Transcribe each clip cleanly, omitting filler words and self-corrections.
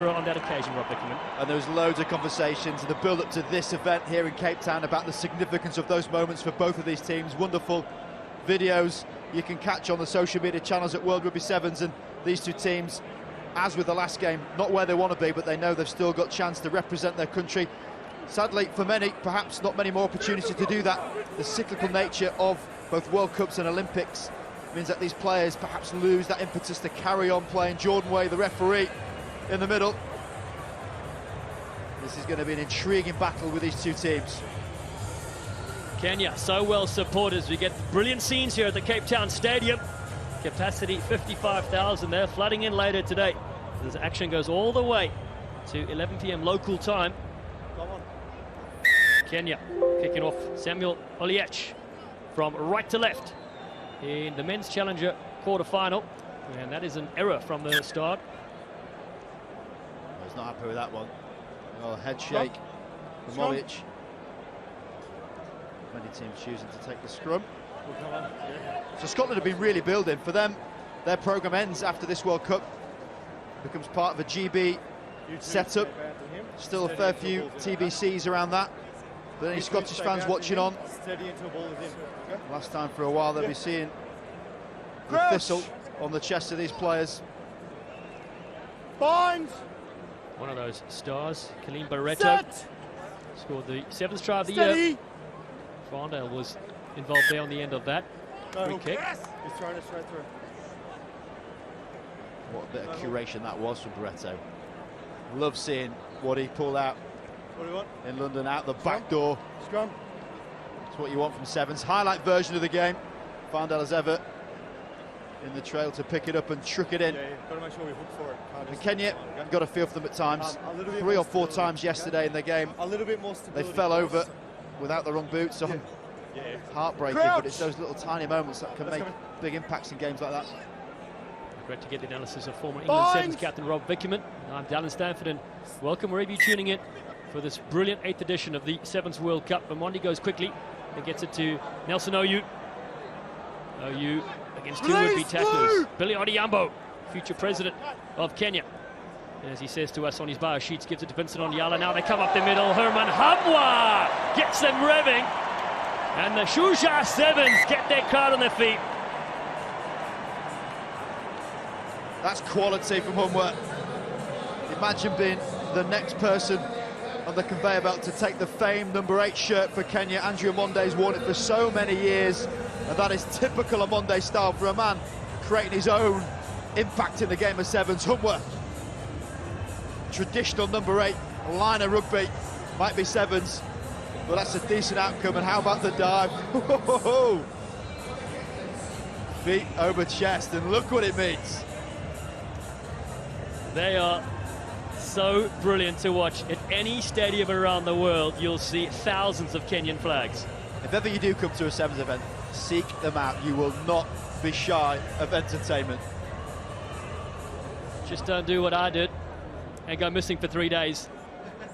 on that occasion, Rob Bickerman. And there was loads of conversations in the build-up to this event here in Cape Town about the significance of those moments for both of these teams. Wonderful videos you can catch on the social media channels at World Rugby Sevens, and these two teams, as with the last game, not where they want to be, but they know they've still got a chance to represent their country. Sadly, for many, perhaps not many more opportunities to do that. The cyclical nature of both World Cups and Olympics means that these players perhaps lose that impetus to carry on playing. Jordan Way, the referee, in the middle. This is going to be an intriguing battle with these two teams. Kenya, so well supported as we get brilliant scenes here at the Cape Town Stadium. Capacity 55,000 there, flooding in later today. This action goes all the way to 11 p.m. local time. Kenya kicking off Samuel Oliech from right to left in the men's challenger quarter-final, and that is an error from the start. He's not happy with that one. Oh, head shake from Oliech. Many teams choosing to take the scrum. So Scotland have been really building. For them, their programme ends after this World Cup. Becomes part of a GB setup. Still a fair few TBCs around that. But any Scottish fans watching on, last time for a while they'll be seeing the thistle on the chest of these players. Bind! One of those stars, Kalim Barreto, scored the 7th try of the year. Farndale was involved there on the end of that. Free kick. He's throwing it straight through. What a bit of curation that was from Barreto. Love seeing what he pulled out in London, out the back door. Scrum. That's what you want from Sevens. Highlight version of the game. Farndale as ever in the trail to pick it up and truck it in. Yeah, got to make sure we hook for it. And Kenya got a feel for them at times. 3 or 4 times yesterday in the game. A little bit more they fell over without the wrong boots on. Heartbreaking, but it's those little tiny moments that can make big impacts in games like that. Great to get the analysis of former England Sevens captain Rob Bickerman. I'm Dallin Stanford, and welcome wherever you're tuning in for this brilliant 8th edition of the Sevens World Cup. And Mondi goes quickly and gets it to Nelson Oyu. Oyu against 2 would-be tacklers. Billy Odhiambo, future president of Kenya. And as he says to us on his bio sheets, gives it to Vincent Onyala. Now they come up the middle. Herman Hamwa gets them revving. And the Shuja Sevens get their crowd on their feet. That's quality from Humwa. Imagine being the next person on the conveyor belt to take the famed number 8 shirt for Kenya. Andrew Amonde's worn it for so many years, and that is typical Amonde style for a man creating his own impact in the game of sevens. Humwa, traditional number 8, line of rugby, might be sevens, but that's a decent outcome. And how about the dive? Feet over chest, and look what it means. They are so brilliant to watch. At any stadium around the world, you'll see thousands of Kenyan flags. If ever you do come to a sevens event, seek them out. You will not be shy of entertainment. Just don't do what I did and go missing for 3 days.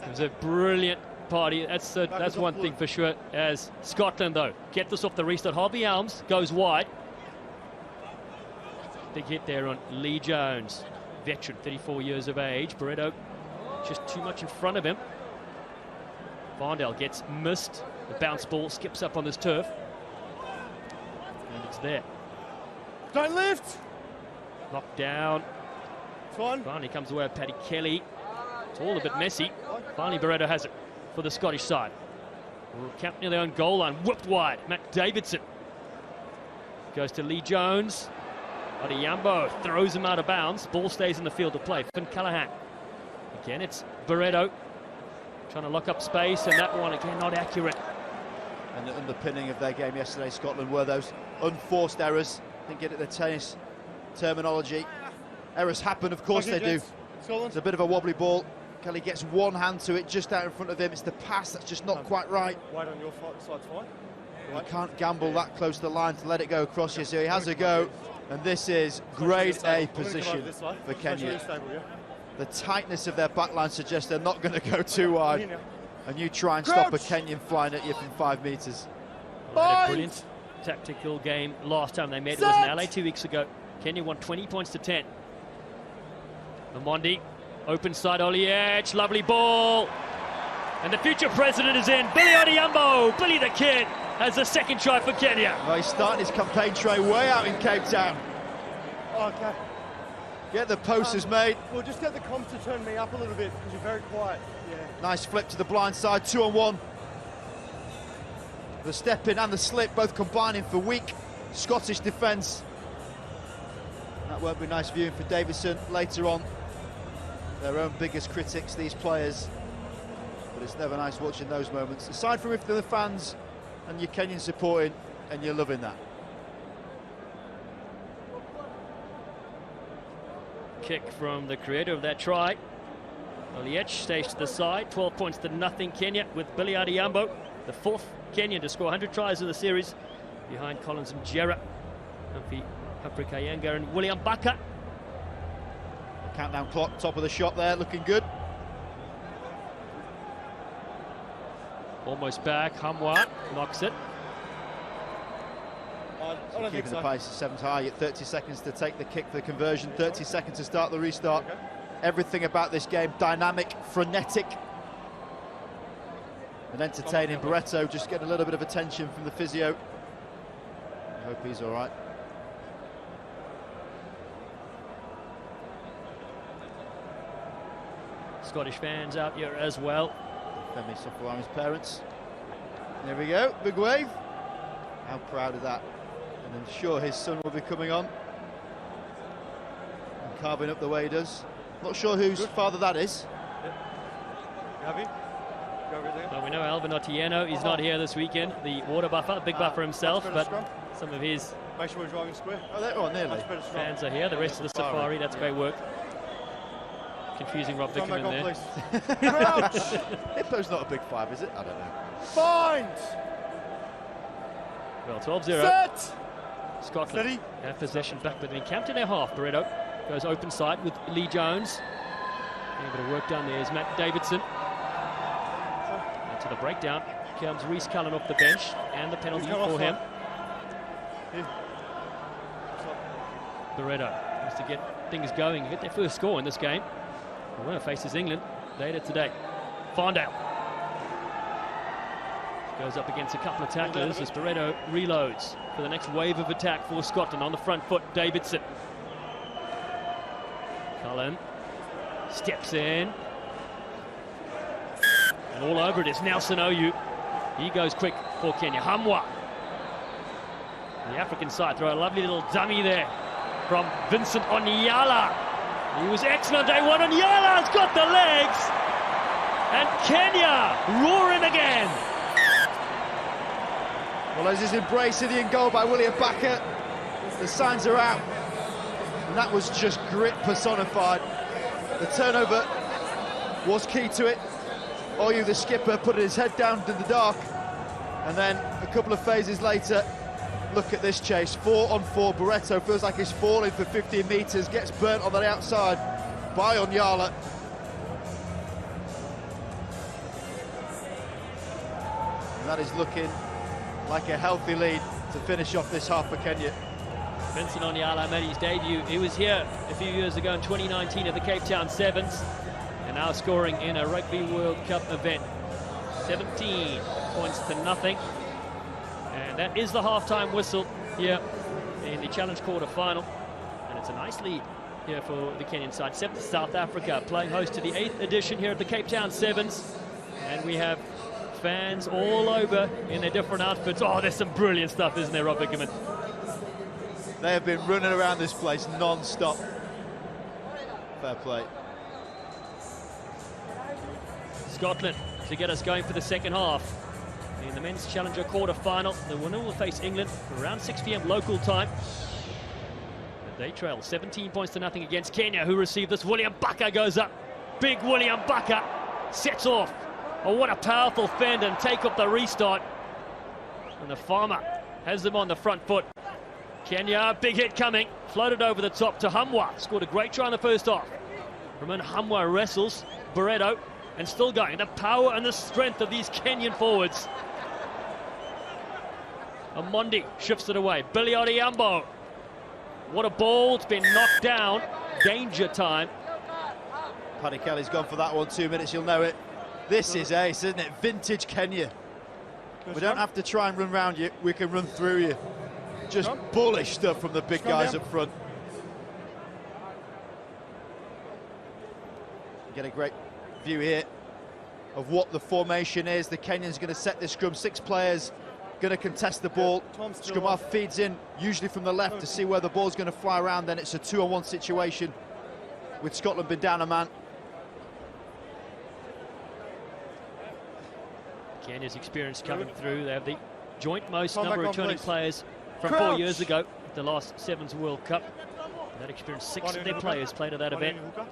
It was a brilliant party. That's one thing for sure. As Scotland, though, get this off the restart. Harvey Elms goes wide. Big hit there on Lee Jones. Veteran, 34 years of age. Barreto just too much in front of him. Farndale gets missed. The bounce ball skips up on this turf. And it's there. Don't lift! Knocked down. Finally comes away with Paddy Kelly. It's all a bit messy. Finally Barreto has it for the Scottish side. Camped near their own goal line. Whipped wide. Matt Davidson goes to Lee Jones. Odhiambo throws him out of bounds. Ball stays in the field of play. Finn Callahan. Again, it's Barreto trying to lock up space, and that one again not accurate. And the underpinning of their game yesterday, Scotland, were those unforced errors. I think it the tennis terminology. Errors happen, of course they do. It's a bit of a wobbly ball. Kelly gets one hand to it just out in front of him. It's the pass that's just not quite right. Wide on your side's fine. You can't gamble that close to the line to let it go across you, so he has a go. And this is grade A position for Kenya. The tightness of their backline suggests they're not going to go too wide. And you try and stop a Kenyan flying at you from 5 metres. Well, had a brilliant tactical game last time they met. It was in LA 2 weeks ago. Kenya won 20 points to 10. Amondi Open side, Oliech, lovely ball. And the future president is in. Billy Odhiambo, Billy the Kid, has the second try for Kenya. Well, he's starting his campaign train way out in Cape Town. Okay. Get the posters made. Well, just get the comp to turn me up a little bit because you're very quiet. Yeah. Nice flip to the blind side, 2-on-1. The step in and the slip both combining for weak Scottish defence. That won't be nice viewing for Davison later on. Their own biggest critics, these players. But it's never nice watching those moments. Aside from if they're the fans and you're Kenyan supporting and you're loving that. Kick from the creator of that try. Oliech stays to the side, 12 points to nothing Kenya with Billy Odhiambo, the fourth Kenyan to score 100 tries in the series, behind Collins and Jera, Humphrey Kayanga and William Baka. Countdown clock, top of the shot there, looking good. Almost back, Hamwa knocks it. I don't think Keeping so. the pace, 7 high, at 30 seconds to take the kick for the conversion, 30 seconds to start the restart. Okay. Everything about this game, dynamic, frenetic, and entertaining. Barreto just getting a little bit of attention from the physio. I hope he's all right. Scottish fans out here as well. Femi Sofawami's parents. There we go, big wave. How proud of that. And I'm sure his son will be coming on and carving up the way he does. Not sure whose father that is. Gavi? Well, we know Alvin Otieno, he's not here this weekend. The water buffer, big buffer himself, but some of his Make sure we're driving square. Oh, there, oh nearly. Much better scrum. fans are here. The rest of the safari, that's great work. Confusing Rob Come back Vickerman on, there. please. Crouch! Hippo's not a big 5, is it? I don't know. Find! Well, 12-0. Set! Scotland Steady. have possession back within camped in their half. Barreto goes open side with Lee Jones. A bit of work done there is Matt Davidson. And to the breakdown comes Reece Cullen off the bench, and the penalty He's come for him. offside. Here. Barreto wants to get things going, get their first score in this game. The winner faces England later today. Fondale goes up against a couple of tacklers as Barreto reloads for the next wave of attack for Scotland. On the front foot, Davidson. Cullen steps in. And all over it is Nelson Oyu. He goes quick for Kenya. Hamwa. The African side throw a lovely little dummy there from Vincent Onyala. He was excellent day one. Onyala's got the legs. And Kenya roaring again. Well, as his embrace of the in goal by William Baka, the signs are out. And that was just grit personified. The turnover was key to it. Oyu, the skipper, put his head down in the dark. And then a couple of phases later, look at this chase. 4-on-4, Barreto feels like he's falling for 15 metres, gets burnt on the outside by Onyala. And that is looking like a healthy lead to finish off this half for Kenya. Vincent Onyala made his debut. He was here a few years ago in 2019 at the Cape Town Sevens, and now scoring in a Rugby World Cup event. 17 points to nothing. And that is the half-time whistle here in the Challenge quarter final. And it's a nice lead here for the Kenyan side. 7th South Africa playing host to the 8th edition here at the Cape Town Sevens. And we have fans all over in their different outfits. Oh, there's some brilliant stuff, isn't there, Rob Vickerman? They have been running around this place non-stop. Fair play. Scotland to get us going for the second half. In the men's Challenger quarter-final, the winner will face England around 6 p.m. local time. But they trail 17 points to nothing against Kenya, who received this. William Baka goes up. Big William Baka sets off. Oh, what a powerful fend and take up the restart. And the farmer has them on the front foot. Kenya, big hit coming. Floated over the top to Hamwa. Scored a great try in the first half. Roman Hamwa wrestles Barreto and still going. The power and the strength of these Kenyan forwards. Amondi shifts it away. Billy Odhiambo. What a ball. It's been knocked down. Danger time. Paddy Kelly's gone for that one, 2 minutes, you'll know it. This is ace, isn't it? Vintage Kenya. We don't have to try and run round you, we can run through you. Just bullish stuff from the big guys up front. You get a great view here of what the formation is. The Kenyans going to set this scrum, 6 players going to contest the ball. Scrum half feeds in, usually from the left, to see where the ball's going to fly around. Then it's a 2-on-1 situation with Scotland been down a man. Kenya's experience coming through. They have the joint most number of returning players from 4 years ago, the last Sevens World Cup. That experience, 6 of their players played at that event. I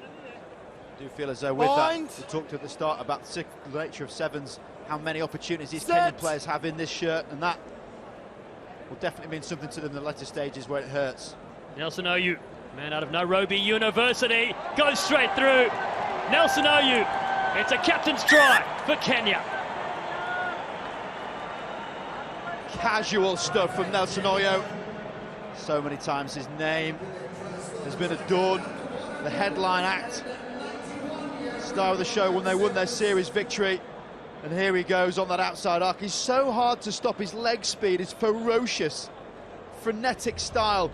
do feel as though with that, we talked at the start about the nature of Sevens, how many opportunities these Kenyan players have in this shirt, and that will definitely mean something to them in the latter stages where it hurts. Nelson Oyu, man out of Nairobi University, goes straight through. Nelson Oyu, it's a captain's try for Kenya. Casual stuff from Nelson Oyu. So many times his name has been adored. The headline act, star of the show when they won their series victory. And here he goes on that outside arc. He's so hard to stop. His leg speed is ferocious, frenetic style.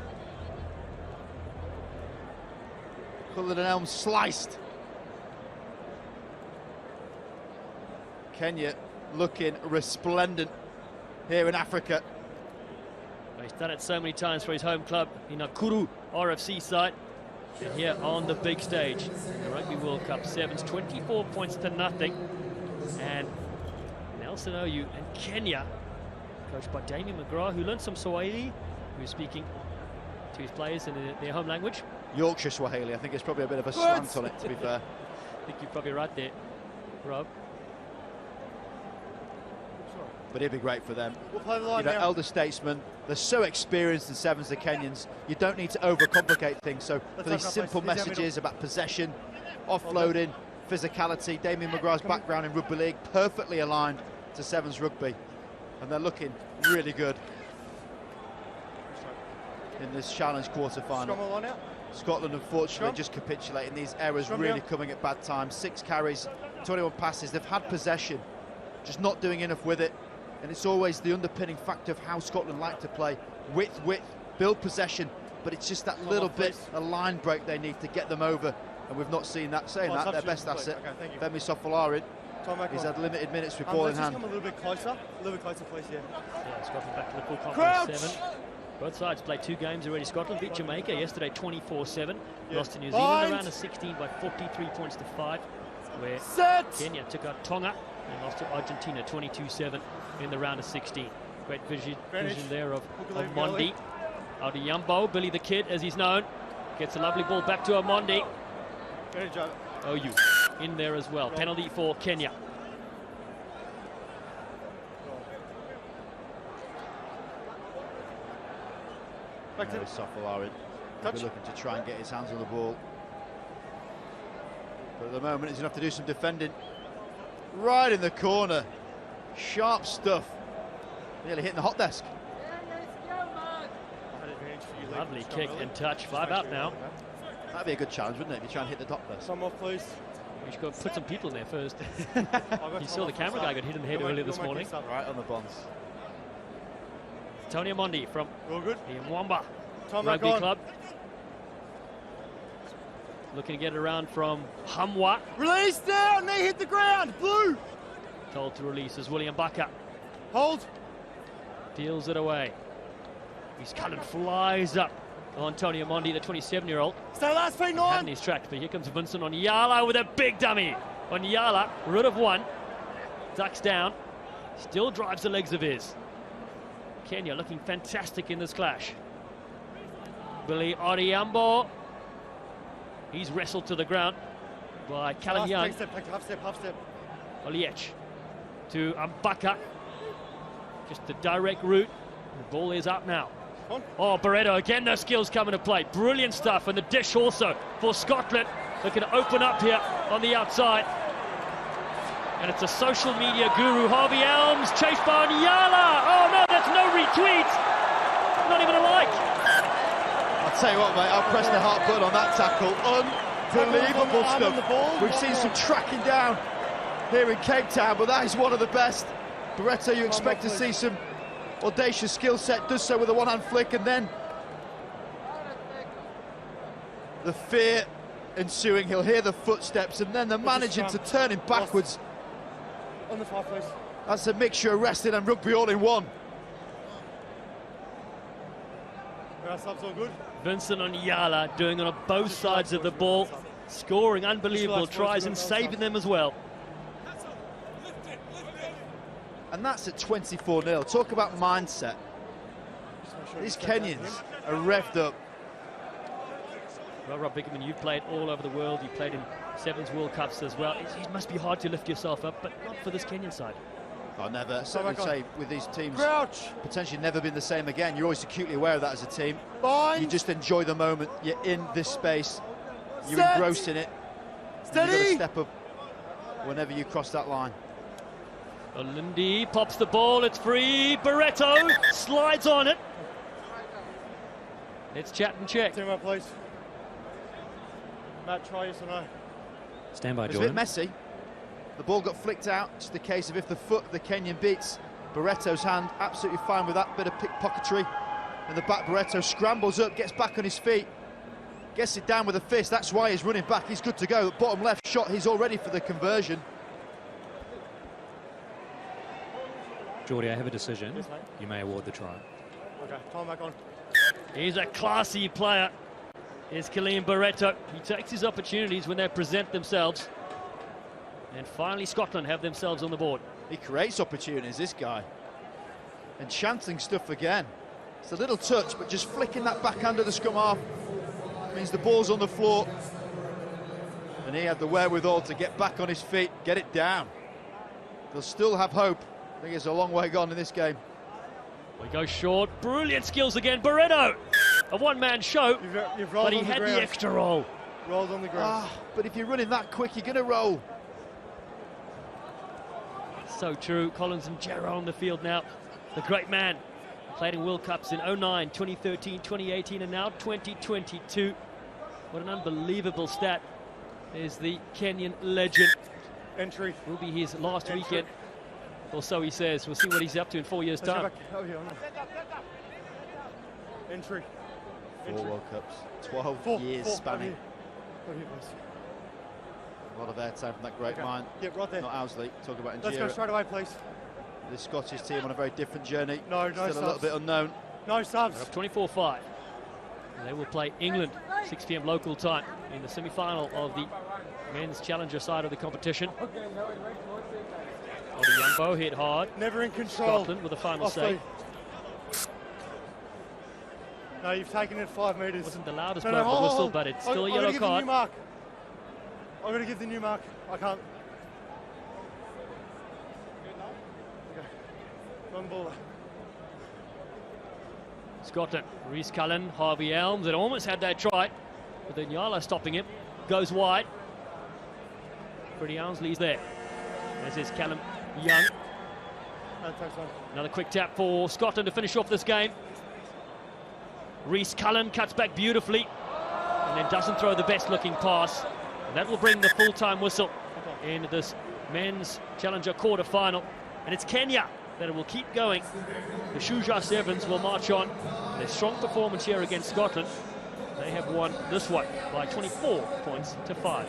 Culloden Elm sliced. Kenya looking resplendent here in Africa. He's done it so many times for his home club in Nakuru RFC side. And here on the big stage, the Rugby World Cup Sevens, 24 points to nothing. And Nelson Oyu and Kenya, coached by Damien McGrath, who learned some Swahili, who's speaking to his players in their home language. Yorkshire Swahili, I think it's probably a bit of a slant on it, to be fair. I think you're probably right there, Rob. But it'd be great for them. We'll play the line you know, now. elder statesmen, they're so experienced in Sevens, the Kenyans. You don't need to overcomplicate things. So for these simple messages about possession, offloading, physicality, Damien McGrath's background in rugby league perfectly aligned to Sevens rugby, and they're looking really good in this challenge quarter-final. Scotland unfortunately just capitulating. These errors really coming at bad times. 6 carries, 21 passes. They've had possession, just not doing enough with it. And it's always the underpinning factor of how Scotland like to play. Width, build possession, but it's just that little bit, a line break they need to get them over. And we've not seen that. Saying that, their best asset, Femi Sofolarin, he's had limited minutes with ball in hand. Come a little bit closer, please, Yeah, Scotland back to the full complement 7. Both sides played 2 games already. Scotland beat Jamaica yesterday 24-7. Lost to New Zealand around a 16 by 43 points to 5. Where Kenya took out Tonga and lost to Argentina 22-7 in the round of 16. Great vision there of Mondi. Audiyambo, Billy the Kid as he's known, gets a lovely ball back to Omondi. Oyu in there as well. Penalty for Kenya. Back to Sofolarin. He'll be looking to try and get his hands on the ball. But at the moment, he's going to have to do some defending. Right in the corner. Sharp stuff. Nearly hitting the hot desk. Lovely kick and touch. 5 out now. That'd be a good challenge, wouldn't it, if you try and hit the top desk? Some off, please. We should go put some people in there first. You saw the camera guy got hit in the head earlier this morning. Right on the bonds. Tony Omondi from the Mwamba Rugby Club. Looking to get it around from Hamwa. Release down, knee hit the ground, blue. Told to release as William Baka. Hold. Deals it away. His Cullen flies up on Tony Omondi, the 27-year-old. Stay last feet, 9. Hadn't his track, but here comes Vincent Onyala with a big dummy. Onyala, rid of 1. Ducks down. Still drives the legs of his. Kenya looking fantastic in this clash. Billy Audiyambo. He's wrestled to the ground by Callum Young. Half step. Oliech to Mbaka. Just the direct route. The ball is up now. Oh, Barreto, again, those skills come into play. Brilliant stuff, and the dish also for Scotland. Looking to open up here on the outside. And it's a social media guru, Harvey Elms, chased by Onyala. Oh no, that's no retweet. Not even a like. I'll tell you what, mate, I'll press the heart button on that tackle. Unbelievable stuff. We've seen some tracking down here in Cape Town, but that is one of the best. Barreto, you expect to see some audacious skill set, does so with a one-hand flick, and then the fear ensuing. He'll hear the footsteps, and then they're managing to turn him backwards. On the far place. That's a mixture of wrestling and rugby all in one. Subs all good. Vincent Onyala doing on both sides of the ball, scoring unbelievable tries and saving them as well. And that's at 24-0. Talk about mindset. These Kenyans are revved up. Well, Rob Biggerman, you've played all over the world. You played in Sevens World Cups as well. It must be hard to lift yourself up, but not for this Kenyan side. I'll never say with these teams, Crouch. potentially never been the same again. You're always acutely aware of that as a team. Bind. You just enjoy the moment. You're in this space. You're Set. engrossed in it. Steady. You've got to step up whenever you cross that line. Olindi pops the ball, it's free. Barreto slides on it. Let's chat and check. Team up, please. Matt, try yes or no? Stand by, It was a Jordan. bit messy. The ball got flicked out. Just the case of if the foot of the Kenyan beats Barreto's hand, absolutely fine with that bit of pickpocketry. In the back, Barreto scrambles up, gets back on his feet, gets it down with a fist. That's why he's running back. He's good to go. Bottom left shot, he's all ready for the conversion. Geordie, I have a decision. Yes, mate. You may award the try. Okay, time back on. He's a classy player, is Kaleem Barreto. He takes his opportunities when they present themselves. And finally Scotland have themselves on the board. He creates opportunities, this guy. Enchanting stuff again. It's a little touch, but just flicking that backhand of the scrum half means the ball's on the floor. And he had the wherewithal to get back on his feet, get it down. They'll still have hope. I think it's a long way gone in this game. We go short, brilliant skills again. Barreto, a one-man show, You've rolled but he on had the the extra roll. Rolled on the ground. But if you're running that quick, you're going to roll. So true. Collins and Gerard on the field now. The great man played in World Cups in 09, 2013, 2018, and now 2022. What an unbelievable stat is the Kenyan legend. Entry. Will be his last weekend, or so he says. We'll see what he's up to in 4 years' Let's go time. back. Oh, yeah, Entry. 4 World Cups, 12 Four, years four, spanning. Over here, please. A lot of airtime from that great Okay. mind. Yeah, right there. Not Owsley. Talk about Let's go Njira. straight away, please. The Scottish team on a very different journey. No Still a little subs. bit unknown. No subs. They're up 24-5. They will play England, 6 p.m. local time, in the semi-final of the men's challenger side of the competition. Ollie Yambo hit hard. Never in control. Scotland with a final Off say. No, you've taken it 5 metres. Wasn't the loudest No, blow of the hold, whistle, hold. but it's still a I'm yellow gonna give the card. new mark. I'm going to give the new mark. I can't. Okay. Run the ball. Scotland, Rhys Cullen, Harvey Elms, it almost had that try, but then Nyala stopping it, goes wide. Freddie Owsley's there, as is Callum Young. No, takes one. Another quick tap for Scotland to finish off this game. Rhys Cullen cuts back beautifully, and then doesn't throw the best looking pass. And that will bring the full-time whistle in this men's challenger quarter-final. And it's Kenya that will keep going. The Shuja Sevens will march on. Their strong performance here against Scotland. They have won this one by 24 points to 5.